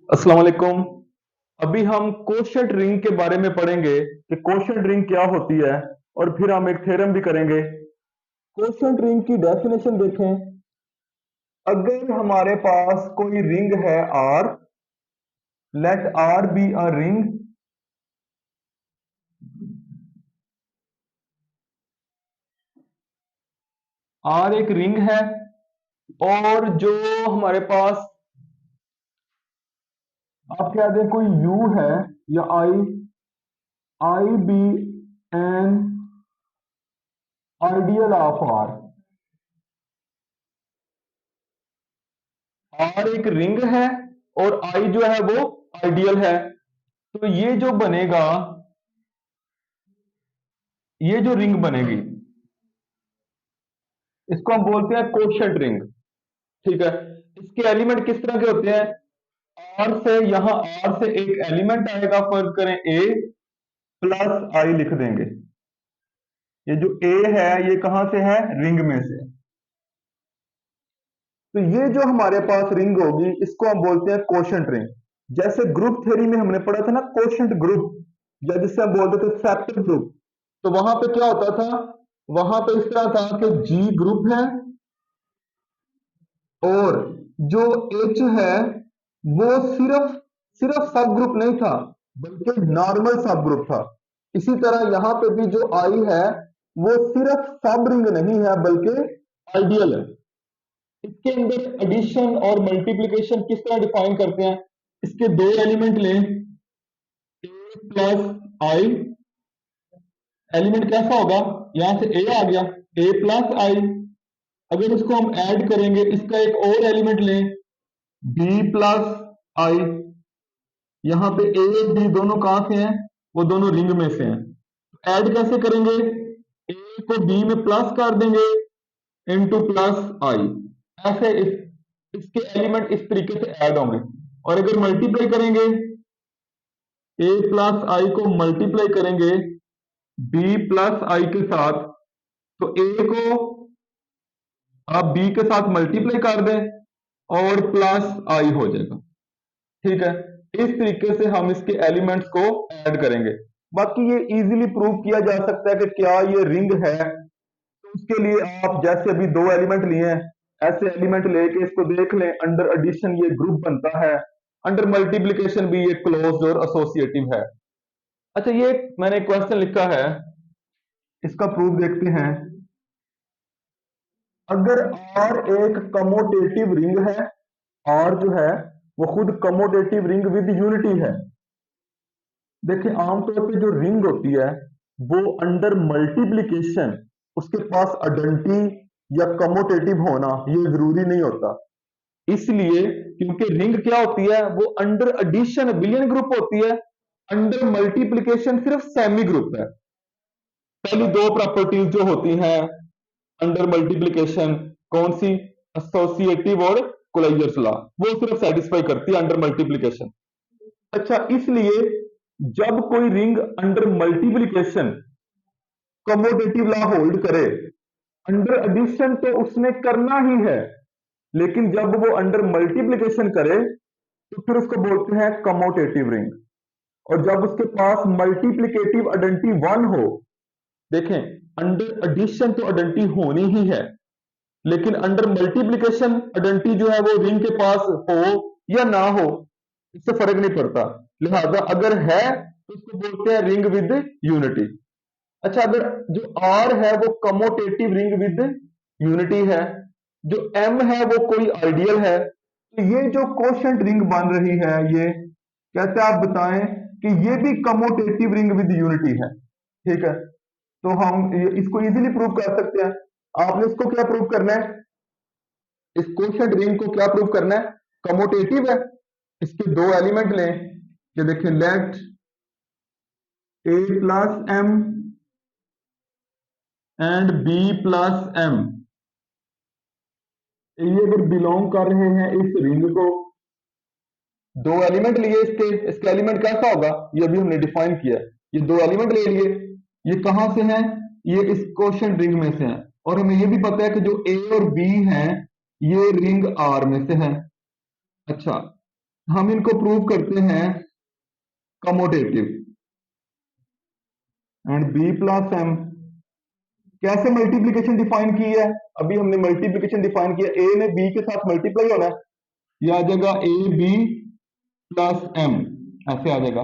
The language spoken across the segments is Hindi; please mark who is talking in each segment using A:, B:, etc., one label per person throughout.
A: अस्सलाम वालेकुम। अभी हम कोशेंट रिंग के बारे में पढ़ेंगे कि कोशेंट रिंग क्या होती है और फिर हम एक थ्योरम भी करेंगे। कोशेंट रिंग की डेफिनेशन देखें। अगर हमारे पास कोई रिंग है R, let R be a ring, R एक रिंग है और जो हमारे पास आप कह दें कोई यू है या I, I be an ideal of R. R एक रिंग है और आई जो है वो आइडियल है। तो ये जो बनेगा, ये जो रिंग बनेगी इसको हम बोलते हैं कोशेंट रिंग। ठीक है। इसके एलिमेंट किस तरह के होते हैं? आर से, यहां आर से एक एलिमेंट आएगा, फर्ज करें ए, प्लस आई लिख देंगे। ये जो ए है ये कहां से है? रिंग में से। तो ये जो हमारे पास रिंग होगी इसको हम बोलते हैं कोशेंट रिंग। जैसे ग्रुप थ्योरी में हमने पढ़ा था ना कोशेंट ग्रुप, या जिससे हम बोलते थे फैक्टर ग्रुप। तो वहां पे क्या होता था? वहां पे इस तरह था कि जी ग्रुप है और जो एच है वो सिर्फ सिर्फ सब ग्रुप नहीं था बल्कि नॉर्मल सब ग्रुप था। इसी तरह यहां पे भी जो आई है वो सिर्फ सब रिंग नहीं है बल्कि आइडियल है। इसके अंदर एडिशन और मल्टीप्लिकेशन किस तरह डिफाइन करते हैं? इसके दो एलिमेंट लें, ए प्लस आई। एलिमेंट कैसा होगा? यहां से ए आ गया, ए प्लस आई। अगर इसको हम ऐड करेंगे, इसका एक और एलिमेंट लें, बी प्लस आई। यहां पे ए और बी दोनों कहां से हैं? वो दोनों रिंग में से हैं। ऐड कैसे करेंगे? ए को बी में प्लस कर देंगे इनटू प्लस आई। ऐसे इसके एलिमेंट इस तरीके से ऐड होंगे। और अगर मल्टीप्लाई करेंगे, ए प्लस आई को मल्टीप्लाई करेंगे बी प्लस आई के साथ, तो ए को आप बी के साथ मल्टीप्लाई कर दें और प्लस आई हो जाएगा। ठीक है। इस तरीके से हम इसके एलिमेंट्स को ऐड करेंगे। बाकी ये इजीली प्रूव किया जा सकता है कि क्या ये रिंग है। तो उसके लिए आप जैसे अभी दो एलिमेंट लिए हैं, ऐसे एलिमेंट लेके इसको देख लें। अंडर एडिशन ये ग्रुप बनता है, अंडर मल्टीप्लिकेशन भी ये क्लोज्ड और एसोसिएटिव है। अच्छा, ये मैंने क्वेश्चन लिखा है, इसका प्रूफ देखते हैं। अगर आर एक कमोटेटिव रिंग है, आर जो है वो खुद कमोटेटिव रिंग विद यूनिटी है। देखिए आमतौर पे जो रिंग होती है वो अंडर मल्टीप्लिकेशन उसके पास आइडेंटिटी या कमोटेटिव होना ये जरूरी नहीं होता। इसलिए क्योंकि रिंग क्या होती है, वो अंडर एडिशन बिलियन ग्रुप होती है, अंडर मल्टीप्लिकेशन सिर्फ सेमी ग्रुप है। पहली दो प्रॉपर्टीज जो होती हैं अंडर मल्टीप्लिकेशन, कौन सी? एसोसिएटिव और कोलाइजर्स लॉ, वो सिर्फ सेटिस्फाई करती है अंडर मल्टीप्लिकेशन। अच्छा, इसलिए जब कोई ring under multiplication commutative law hold करे, अंडर एडिशन तो उसने करना ही है, लेकिन जब वो अंडर मल्टीप्लिकेशन करे तो फिर उसको बोलते हैं कमोटेटिव रिंग। और जब उसके पास मल्टीप्लिकेटिव आइडेंटिटी वन हो, देखें अंडर एडिशन तो आइडेंटिटी होनी ही है, लेकिन अंडर मल्टीप्लिकेशन आइडेंटिटी जो है वो रिंग के पास हो या ना हो इससे फर्क नहीं पड़ता। लिहाजा अगर है तो उसको बोलते हैं रिंग विद यूनिटी। अच्छा, अगर जो आर है वो कमोटेटिव रिंग विद यूनिटी है, जो एम है वो कोई आइडियल है, तो ये जो कोशेंट रिंग बन रही है ये कहते हैं, आप बताएं कि ये भी कमोटेटिव रिंग विद यूनिटी है। ठीक है। तो हम इसको इजीली प्रूव कर सकते हैं। आपने इसको क्या प्रूव करना है? इस कोशेंट रिंग को क्या प्रूव करना है? कमोटेटिव है। इसके दो एलिमेंट लें, ये देखें, let A plus M and B plus M. ये अगर बिलोंग कर रहे हैं इस रिंग को, दो एलिमेंट लिए इसके एलिमेंट कैसा होगा ये अभी हमने डिफाइन किया है। ये दो एलिमेंट ले लिए, ये कहां से हैं? ये इस कोशेंट रिंग में से हैं। और हमें ये भी पता है कि जो ए और बी हैं ये रिंग आर में से हैं। अच्छा, हम इनको प्रूव करते हैं commutative and B plus M. कैसे मल्टीप्लीकेशन डिफाइन की है? अभी हमने मल्टीप्लीकेशन डिफाइन किया, ए ने बी के साथ मल्टीप्लाई होना है, यह आ जाएगा ए बी प्लस एम, ऐसे आ जाएगा।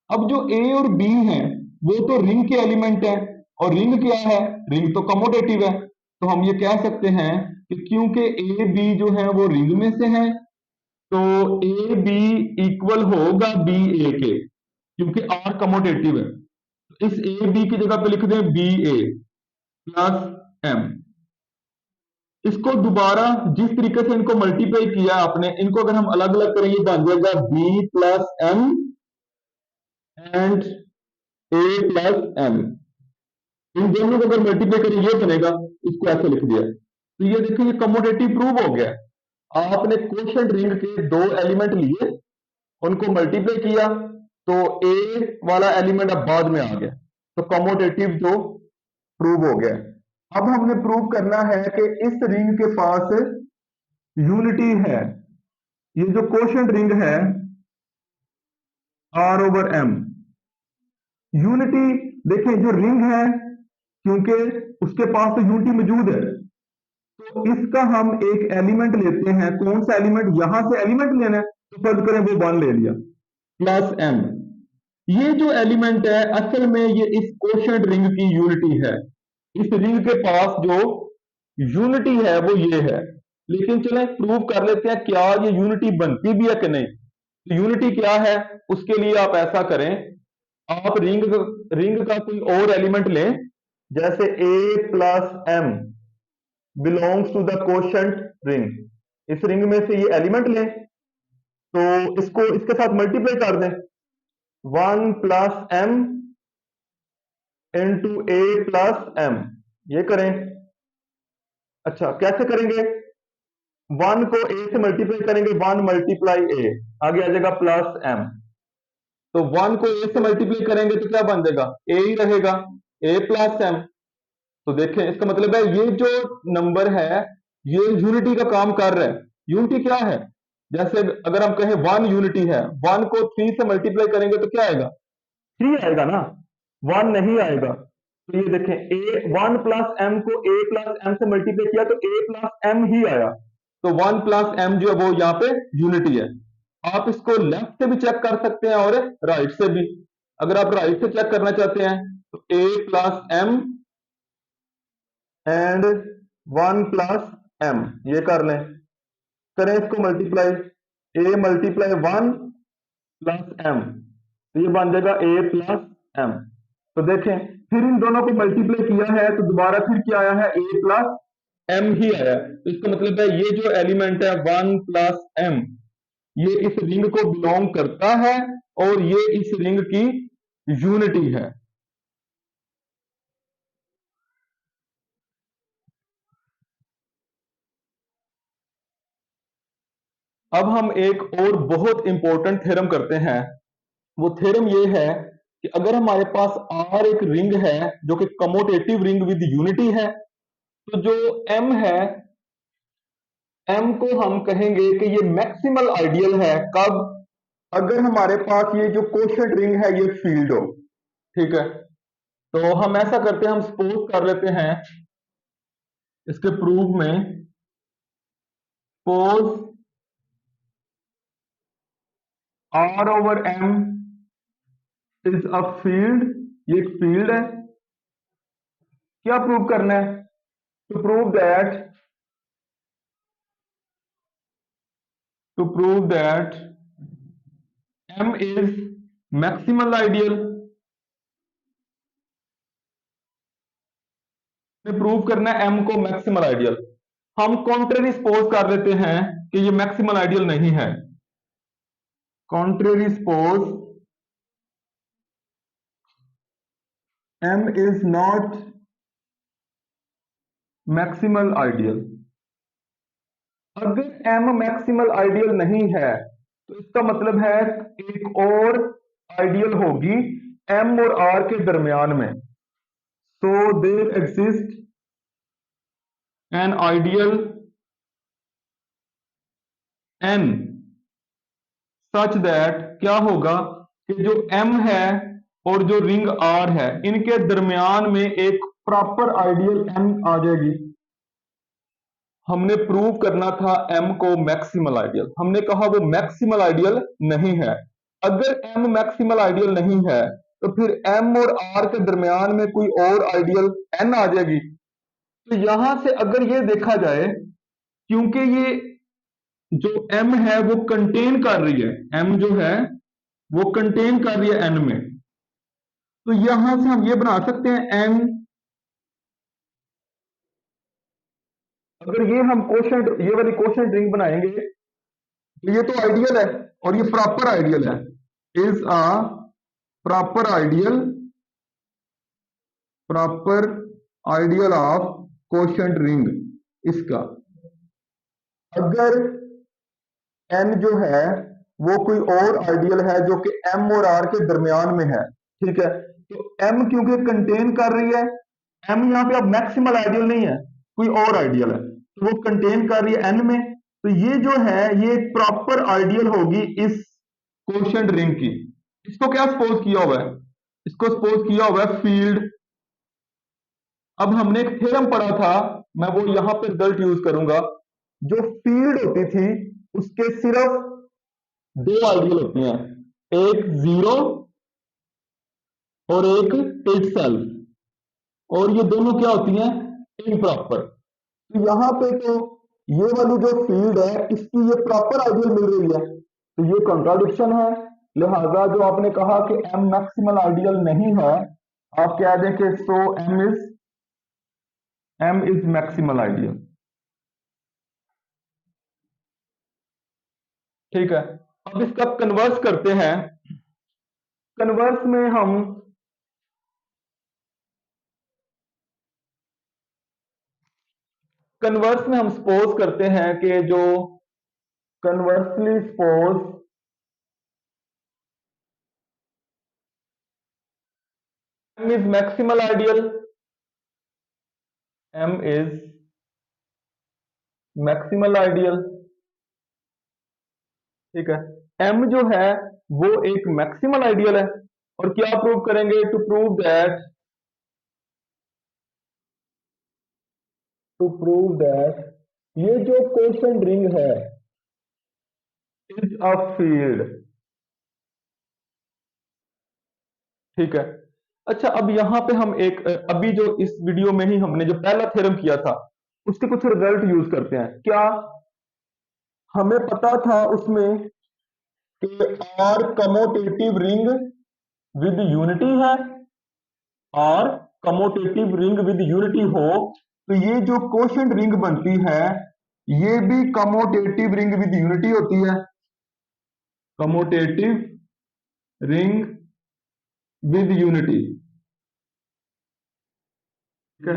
A: अब जो ए और बी हैं वो तो रिंग के एलिमेंट है, और रिंग क्या है? रिंग तो कमोटेटिव है। तो हम ये कह सकते हैं कि क्योंकि ए बी जो है वो रिंग में से है, तो ए बी इक्वल होगा बी ए के, क्योंकि आर कमोटेटिव है। इस ए बी की जगह पे लिख दें बी ए प्लस एम। इसको दोबारा जिस तरीके से इनको मल्टीप्लाई किया आपने, इनको अगर हम अलग अलग करें, ये बन जाएगा B plus M and A plus M. इन दोनों को अगर मल्टीप्लाई करें ये बनेगा, इसको ऐसे लिख दिया। तो ये देखिए ये कमोटेटिव प्रूव हो गया। आपने क्वोशिएंट रिंग के दो एलिमेंट लिए, उनको मल्टीप्लाई किया, तो ए वाला एलिमेंट अब बाद में आ गया, तो कमोटेटिव जो प्रूव हो गया। अब हमने प्रूव करना है कि इस रिंग के पास यूनिटी है। ये जो क्वोशिएंट रिंग है आर ओवर एम, यूनिटी, देखिए जो रिंग है क्योंकि उसके पास तो यूनिटी मौजूद है, तो इसका हम एक एलिमेंट लेते हैं। कौन सा एलिमेंट? यहां से एलिमेंट लेना है, तो फर्ज करें वो वन ले लिया प्लस एम। ये जो एलिमेंट है असल में ये इस क्वोशिएंट रिंग की यूनिटी है। इस रिंग के पास जो यूनिटी है वो ये है। लेकिन चलें प्रूव कर लेते हैं क्या ये यूनिटी बनती भी है कि नहीं। तो यूनिटी क्या है, उसके लिए आप ऐसा करें, आप रिंग का कोई और एलिमेंट लें, जैसे A plus M belongs to the quotient ring. इस रिंग में से ये एलिमेंट लें, तो इसको इसके साथ मल्टीप्लाई कर दें, वन प्लस एम इंटू ए प्लस एम, ये करें। अच्छा कैसे करेंगे? वन को ए से मल्टीप्लाई करेंगे, वन मल्टीप्लाई ए, आगे आ जाएगा प्लस एम। तो वन को ए से मल्टीप्लाई करेंगे तो क्या बन जाएगा? ए ही रहेगा, ए प्लस एम। तो देखें इसका मतलब है ये जो नंबर है ये यूनिटी का काम कर रहा है। यूनिटी क्या है? जैसे अगर हम कहें वन यूनिटी है, वन को थ्री से मल्टीप्लाई करेंगे तो क्या आएगा? थ्री आएगा ना, वन नहीं आएगा। तो ये देखें ए वन प्लस एम को ए प्लस एम से मल्टीप्लाई किया तो ए प्लस एम ही आया। तो वन प्लस एम जो है वो यहाँ पे यूनिटी है। आप इसको लेफ्ट से भी चेक कर सकते हैं और राइट से भी। अगर आप राइट से चेक करना चाहते हैं तो A plus M and one plus M, ये कर लें। करें इसको multiply, A multiply one plus M, तो ये बन जाएगा ए प्लस एम। तो देखें फिर इन दोनों को मल्टीप्लाई किया है तो दोबारा फिर क्या आया है? ए प्लस एम ही आया। तो इसका मतलब है ये जो एलिमेंट है वन प्लस एम, ये इस रिंग को बिलोंग करता है और ये इस रिंग की यूनिटी है। अब हम एक और बहुत इंपॉर्टेंट थ्योरम करते हैं। वो थ्योरम ये है कि अगर हमारे पास आर एक रिंग है जो कि कमोटेटिव रिंग विद यूनिटी है, तो जो एम है, एम को हम कहेंगे कि ये मैक्सिमल आइडियल है। कब? अगर हमारे पास ये जो क्वोशिएंट रिंग है ये फील्ड हो। ठीक है, तो हम ऐसा करते हैं, हम सपोज कर लेते हैं इसके प्रूफ में, suppose R over M is a field, ये एक फील्ड है। क्या प्रूव करना है? To prove that M is maximal ideal. Prove करना है एम को मैक्सिमल आइडियल। हम कॉन्ट्रेरी सपोज कर लेते हैं कि ये मैक्सिमल आइडियल नहीं है। Contrary suppose M is not maximal ideal. अगर एम मैक्सिमल आइडियल नहीं है तो इसका मतलब है एक और आइडियल होगी एम और आर के दरमियान में। So there exist an ideal N such that क्या होगा कि जो m है और जो रिंग R है इनके दरमियान में एक प्रॉपर आइडियल m आ जाएगी। हमने प्रूव करना था m को मैक्सिमल आइडियल, हमने कहा वो मैक्सिमल आइडियल नहीं है। अगर m मैक्सिमल आइडियल नहीं है तो फिर m और r के दरमियान में कोई और आइडियल n आ जाएगी। तो यहां से अगर ये देखा जाए, क्योंकि ये जो m है वो कंटेन कर रही है, m जो है वो कंटेन कर रही है n में, तो यहां से हम ये बना सकते हैं m, अगर ये हम कोशेंट, ये वाली कोशेंट रिंग बनाएंगे तो ये तो आइडियल है और ये प्रॉपर आइडियल है, is a proper ideal, proper ideal of quotient ring. इसका अगर n जो है वो कोई और आइडियल है जो कि m और r के दरमियान में है, ठीक है, तो m क्योंकि कंटेन कर रही है, m यहाँ पे अब मैक्सिमल आइडियल नहीं है, कोई और आइडियल है, तो वो कंटेन कर रही है n में, तो ये जो है ये एक प्रॉपर आइडियल होगी इस कोशेंट रिंग की। इसको क्या सपोज किया हुआ है, इसको सपोज किया हुआ है फील्ड। अब हमने एक थ्योरम पढ़ा था, मैं वो यहां पे रिजल्ट यूज करूंगा, जो फील्ड होती थी उसके सिर्फ दो आइडियल होती हैं, एक जीरो और एक इटसेल्फ, और ये दोनों क्या होती हैं, इम्प्रॉपर। तो यहां पे तो ये वाली जो फील्ड है इसकी ये प्रॉपर आइडियल मिल रही है, तो ये कॉन्ट्राडिक्शन है। लिहाजा जो आपने कहा कि m मैक्सिमल आइडियल नहीं है, आप कह दें कि सो m इज मैक्सिमल आइडियल। ठीक है, अब इसका कन्वर्स करते हैं। कन्वर्स में हम सपोज करते हैं कि जो conversely suppose m is maximal ideal, m is maximal ideal, ठीक है, m जो है वो एक मैक्सिमल आइडियल है, और क्या प्रूव करेंगे, टू प्रूव दैट ये जो कोशेंट रिंग है इज अ फील्ड। ठीक है, अच्छा अब यहां पे हम एक अभी जो इस वीडियो में ही हमने जो पहला थ्योरम किया था उसके कुछ रिजल्ट यूज करते हैं। क्या हमें पता था उसमें कि R commutative ring with unity है, और कमोटेटिव रिंग विद यूनिटी हो तो ये जो कोशेंट रिंग बनती है ये भी कमोटेटिव रिंग विद यूनिटी होती है, कमोटेटिव रिंग विद यूनिटी। ठीक है,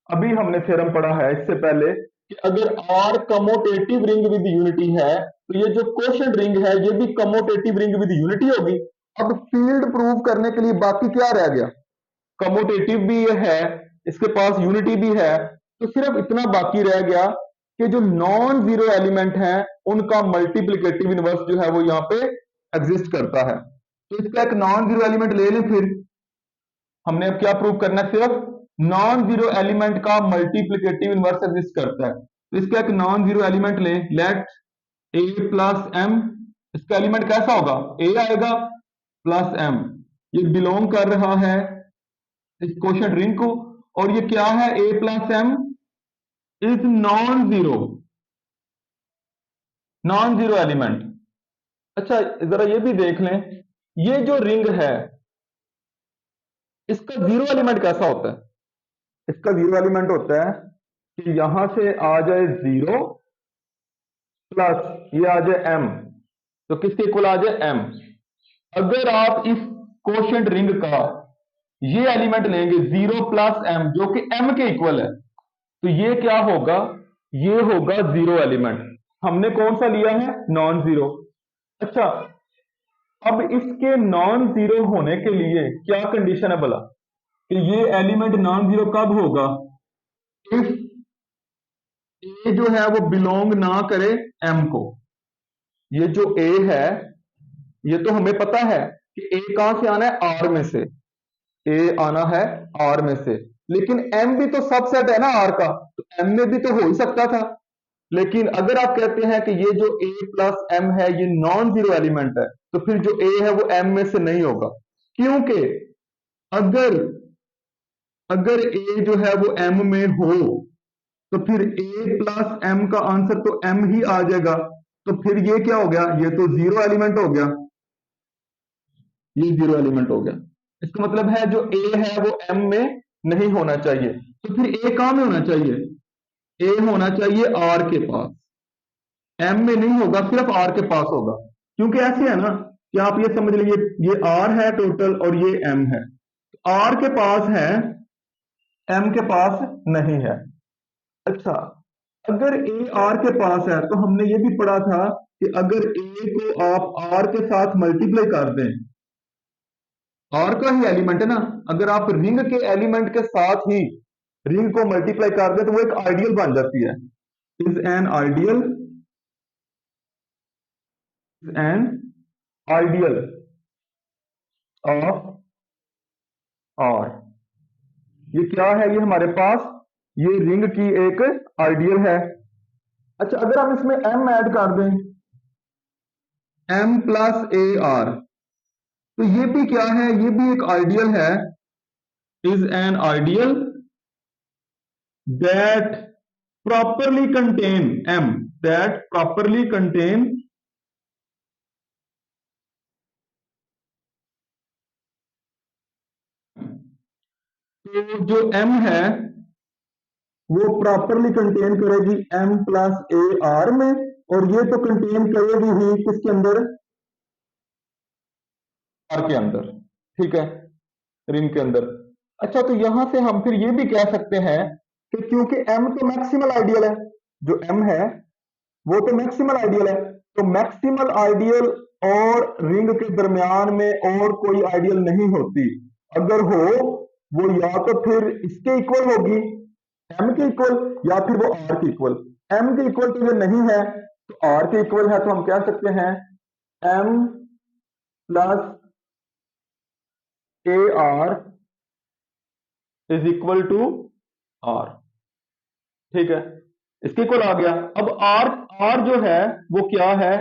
A: अभी हमने थ्योरम पढ़ा है इससे पहले कि अगर R commutative ring with unity है तो ये जो कोशेंट रिंग है ये भी कमोटेटिव रिंग विद यूनिटी होगी। अब फील्ड प्रूव करने के लिए बाकी क्या रह गया, कमोटेटिव भी है, इसके पास यूनिटी भी है, तो सिर्फ इतना बाकी रह गया कि जो नॉन जीरो एलिमेंट हैं उनका मल्टीप्लिकेटिव इनवर्स जो है वो यहाँ पे एग्जिस्ट करता है। तो इसका एक नॉन जीरो एलिमेंट ले लें, फिर हमने अब क्या प्रूव करना है, सिर्फ नॉन जीरो एलिमेंट का मल्टीप्लिकेटिव इनवर्स एग्जिस्ट करता है। तो इसका एक नॉन जीरो एलिमेंट ले, लेट ए प्लस एम, इसका एलिमेंट कैसा होगा, ए आएगा प्लस एम, ये बिलोंग कर रहा है इस कोशेंट रिंग को, और ये क्या है, A plus M is non zero element. अच्छा जरा ये भी देख लें, ये जो रिंग है इसका जीरो एलिमेंट कैसा होता है, इसका जीरो एलिमेंट होता है कि यहां से आ जाए जीरो प्लस ये आ जाए एम, तो किसके इक्वल आ जाए एम। अगर आप इस कोशेंट रिंग का ये एलिमेंट लेंगे जीरो प्लस एम जो कि एम के इक्वल है, तो ये क्या होगा, ये होगा जीरो एलिमेंट। हमने कौन सा लिया है, नॉन जीरो। अच्छा अब इसके नॉन जीरो होने के लिए क्या कंडीशन है भला, कि ये एलिमेंट नॉन जीरो कब होगा, इफ ए जो है वो बिलोंग ना करे एम को। ये जो ए है ये तो हमें पता है कि ए कहां से आना है, आर में से, ए आना है आर में से, लेकिन एम भी तो सबसेट है ना आर का, तो एम में भी तो हो ही सकता था। लेकिन अगर आप कहते हैं कि ये जो ए प्लस एम है ये नॉन जीरो एलिमेंट है, तो फिर जो ए है वो एम में से नहीं होगा, क्योंकि अगर अगर ए जो है वो एम में हो तो फिर ए प्लस एम का आंसर तो एम ही आ जाएगा, तो फिर ये क्या हो गया, ये तो जीरो एलिमेंट हो गया, ये जीरो एलिमेंट हो गया। इसका मतलब है जो ए है वो एम में नहीं होना चाहिए, तो फिर ए कहां में होना चाहिए, ए होना चाहिए आर के पास, एम में नहीं होगा, सिर्फ आर के पास होगा, क्योंकि ऐसे है ना कि आप ये समझ लीजिए ये आर है टोटल और ये एम है, आर के पास है एम के पास नहीं है। अच्छा, अगर ए आर के पास है तो हमने ये भी पढ़ा था कि अगर ए को आप आर के साथ मल्टीप्लाई कर दें, आर का ही एलिमेंट है ना, अगर आप रिंग के एलिमेंट के साथ ही रिंग को मल्टीप्लाई कर दें तो वो एक आइडियल बन जाती है, is an ideal, an ideal of R. ये क्या है, ये हमारे पास ये रिंग की एक आइडियल है। अच्छा, अगर हम इसमें m ऐड कर दें, m प्लस ए आर, तो ये भी क्या है, ये भी एक आइडियल है, is an ideal that properly contain m, that properly contain तो जो m है वो प्रॉपरली कंटेन करेगी m प्लस ए आर में, और ये तो कंटेन करेगी ही किसके अंदर, आर के अंदर, ठीक है, रिंग के अंदर। अच्छा, तो यहां से हम फिर ये भी कह सकते हैं कि क्योंकि m तो मैक्सिमल आइडियल है, जो m है वो तो मैक्सिमल आइडियल है, तो मैक्सिमल आइडियल और रिंग के दरमियान में और कोई आइडियल नहीं होती, अगर हो वो या तो फिर इसके इक्वल होगी, m के इक्वल, या फिर वो r के इक्वल। m के इक्वल तो ये नहीं है, तो r के इक्वल है, तो हम कह सकते हैं m plus A R is equal to R, ठीक है, इसके इक्वल आ गया। अब आर, आर जो है वो क्या है,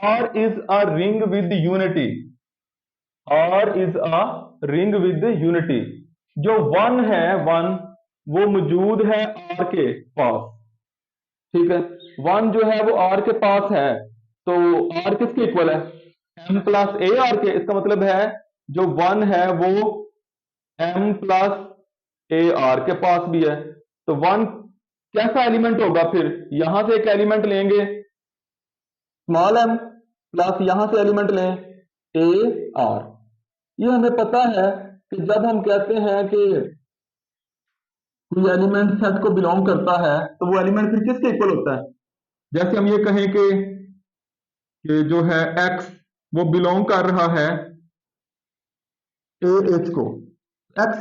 A: R is a ring with unity, R is a ring with unity, जो वन है, वन वो मौजूद है आर के पास, ठीक है, वन जो है वो आर के पास है, तो आर किसके इक्वल है, एम प्लस ए आर के, इसका मतलब है जो वन है वो एम प्लस ए आर के पास भी है, तो वन कैसा एलिमेंट होगा, फिर यहां से एक एलिमेंट लेंगे स्मॉल एम, प्लस यहां से एलिमेंट लें ए आर। ये हमें पता है कि जब हम कहते हैं कि कोई एलिमेंट सेट को बिलोंग करता है तो वो एलिमेंट फिर किसके इक्वल होता है, जैसे हम ये कहें कि जो है x वो बिलोंग कर रहा है ए एच को, x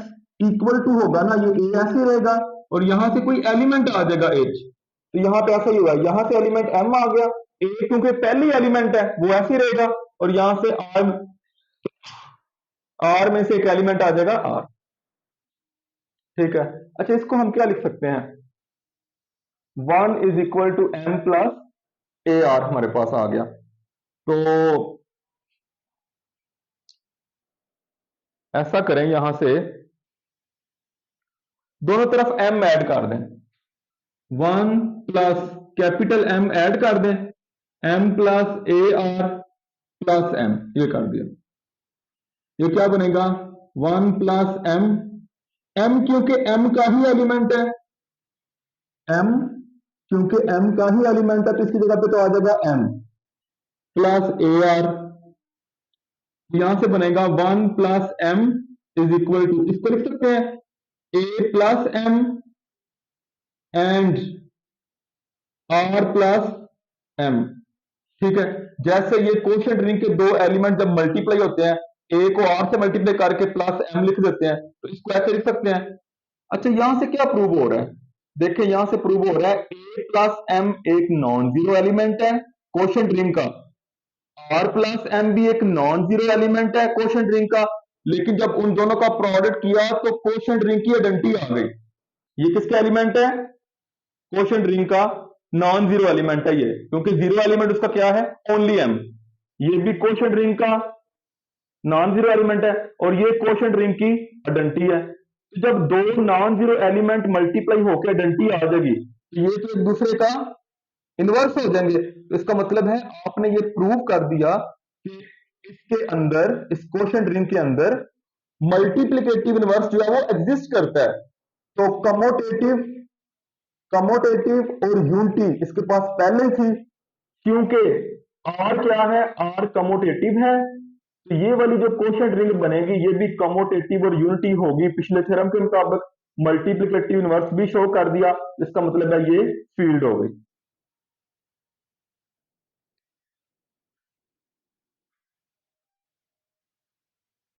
A: इक्वल टू होगा ना, ये ए ऐसे रहेगा और यहां से कोई एलिमेंट आ जाएगा h, तो यहां पे ऐसा ही हुआ, यहां से एलिमेंट m आ गया, a क्योंकि पहली एलिमेंट है वो ऐसे ही रहेगा, और यहां से r में से एक एलिमेंट आ जाएगा r, ठीक है। अच्छा, इसको हम क्या लिख सकते हैं, 1 is equal to m plus A R हमारे पास आ गया, तो ऐसा करें, यहां से दोनों तरफ m ऐड कर दें, 1 प्लस कैपिटल M ऐड कर दें, m plus A are plus m, ये कर दिया, ये क्या बनेगा 1 प्लस m, m क्योंकि m का ही एलिमेंट है, m क्योंकि m का ही एलिमेंट है तो इसकी जगह पे तो आ जाएगा m प्लस ए आर, यहां से बनेगा 1 plus m is equal to, इसको लिख सकते हैं a plus m and r plus m, ठीक है। जैसे ये कोशेंट रिंग के दो एलिमेंट जब मल्टीप्लाई होते हैं, a को r से मल्टीप्लाई करके प्लस m लिख देते हैं, तो इसको ऐसे लिख सकते हैं। अच्छा, यहां से क्या प्रूव हो रहा है, देखिए यहां से प्रूव हो रहा है a प्लस m एक नॉन जीरो एलिमेंट है कोशेंट रिंग का, आर प्लस एम भी एक नॉन जीरो एलिमेंट है कोशेंट रिंग का, लेकिन जब उन दोनों का प्रोडक्ट किया तो कोशेंट रिंग की आइडेंटिटी आ गई। ये किसका एलिमेंट है? कोशेंट रिंग का नॉन जीरो एलिमेंट है ये, क्योंकि जीरो एलिमेंट उसका क्या है? Only M. ये भी कोशेंट रिंग का नॉन जीरो एलिमेंट है और ये कोशेंट रिंग की आइडेंटिटी है। तो जब दो नॉन जीरो एलिमेंट मल्टीप्लाई होकर आइडेंटिटी आ जाएगी तो ये तो एक दूसरे का इनवर्स हो जाएंगे। तो इसका मतलब है आपने ये प्रूव कर दिया कि इसके अंदर, इस कोशेंट रिंग के अंदर मल्टीप्लिकेटिव इनवर्स जो है वो एग्जिस्ट करता है। तो कमोटेटिव कमोटेटिव और यूनिटी इसके पास पहले थी, क्योंकि आर क्या है? आर कमोटेटिव है, तो ये वाली जो कोशेंट रिंग बनेगी ये भी कमोटेटिव और यूनिटी होगी। पिछले थ्योरम के मुताबिक मल्टीप्लिकेटिव इनवर्स भी शो कर दिया, इसका मतलब है ये फील्ड हो गई।